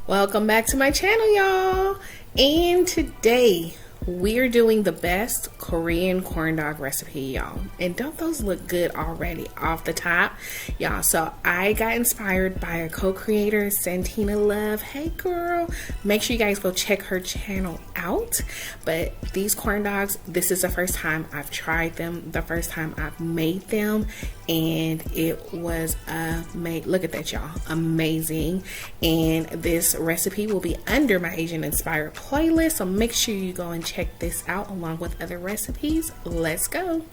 Welcome back to my channel, y'all. And today we're doing the best Korean corn dog recipe, y'all. And don't those look good already off the top, y'all? So I got inspired by a co-creator, Santina Love. Hey girl, make sure you guys go check her channel out. But these corn dogs, this is the first time I've tried them, the first time I've made them, and it was amazing. Look at that, y'all, amazing. And this recipe will be under my Asian inspired playlist, so make sure you go and check this out along with other recipes. Let's go.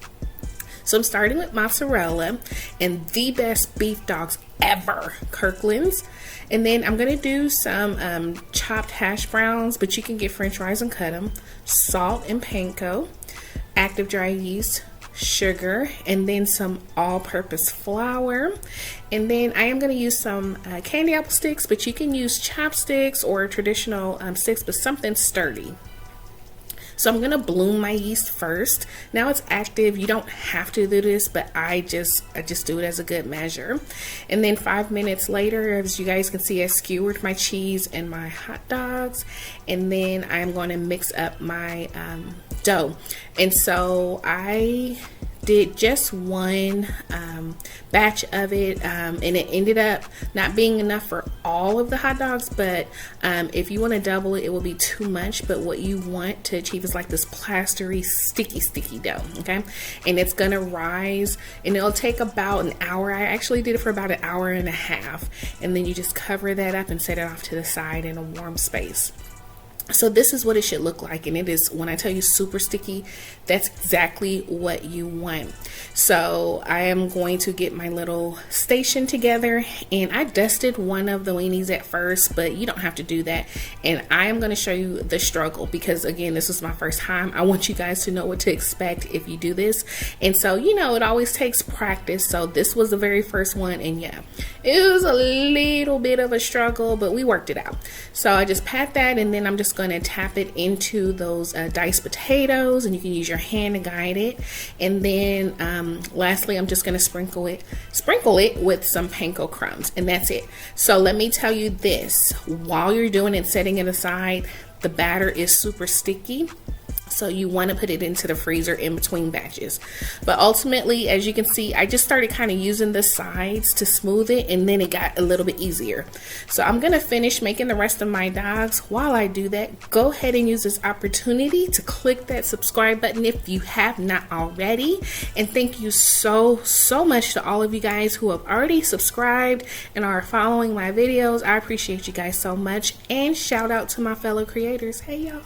So I'm starting with mozzarella and the best beef dogs ever, Kirkland's. And then I'm gonna do some chopped hash browns, but you can get french fries and cut them, salt and panko, active dry yeast, sugar, and then some all-purpose flour. And then I am going to use some candy apple sticks, but you can use chopsticks or traditional sticks, but something sturdy. So I'm going to bloom my yeast first. Now it's active. You don't have to do this, but I just do it as a good measure. And then 5 minutes later, as you guys can see, I skewered my cheese and my hot dogs. And then I'm going to mix up my dough. And so I did just one batch of it, and it ended up not being enough for all of the hot dogs, but if you want to double it, it will be too much. But what you want to achieve is like this plastery sticky dough, okay? And it's gonna rise, and it'll take about an hour. I actually did it for about an hour and a half, and then you just cover that up and set it off to the side in a warm space. So this is what it should look like, and it is, when I tell you super sticky, that's exactly what you want. So I am going to get my little station together, and I dusted one of the weenies at first, but you don't have to do that. And I am going to show you the struggle, because again, this is my first time. I want you guys to know what to expect if you do this. And so, you know, it always takes practice. So this was the very first one, and yeah, it was a little bit of a struggle, but we worked it out. So I just pat that, and then I'm just going to tap it into those diced potatoes, and you can use your hand to guide it. And then lastly, I'm just going to sprinkle it with some panko crumbs, and that's it. So let me tell you this, while you're doing it, setting it aside, the batter is super sticky. So you want to put it into the freezer in between batches. But ultimately, as you can see, I just started kind of using the sides to smooth it, and then it got a little bit easier. So I'm going to finish making the rest of my dogs. While I do that, go ahead and use this opportunity to click that subscribe button if you have not already. And thank you so much to all of you guys who have already subscribed and are following my videos. I appreciate you guys so much. And shout out to my fellow creators. Hey, y'all.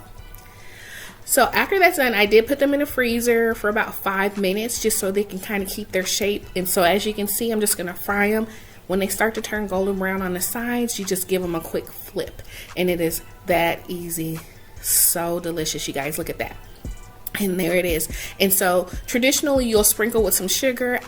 So after that's done, I did put them in the freezer for about 5 minutes just so they can kind of keep their shape. And so as you can see, I'm just going to fry them. When they start to turn golden brown on the sides, you just give them a quick flip. And it is that easy. So delicious, you guys. Look at that. And there it is. And so traditionally, you'll sprinkle with some sugar.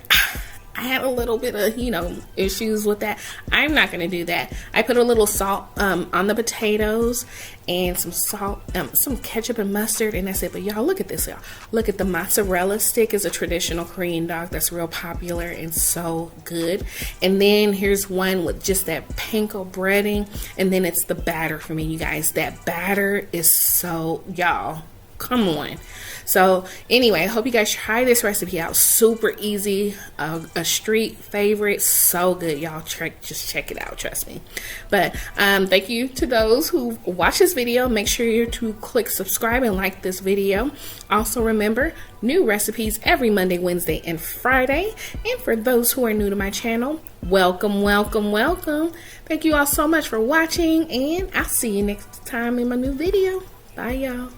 I had a little bit of, you know, issues with that. I'm not going to do that. I put a little salt on the potatoes and some salt, some ketchup and mustard, and that's it. But y'all, look at this, y'all. Look at the mozzarella stick. Is a traditional Korean dog that's real popular and so good. And then here's one with just that panko breading, and then it's the batter for me, you guys. That batter is so, y'all, come on. So anyway, I hope you guys try this recipe out. Super easy, a street favorite, so good, y'all. Just check it out, trust me. But thank you to those who watch this video. Make sure you to click subscribe and like this video. Also remember, new recipes every Monday, Wednesday, and Friday. And for those who are new to my channel, welcome. Thank you all so much for watching, and I'll see you next time in my new video. Bye, y'all.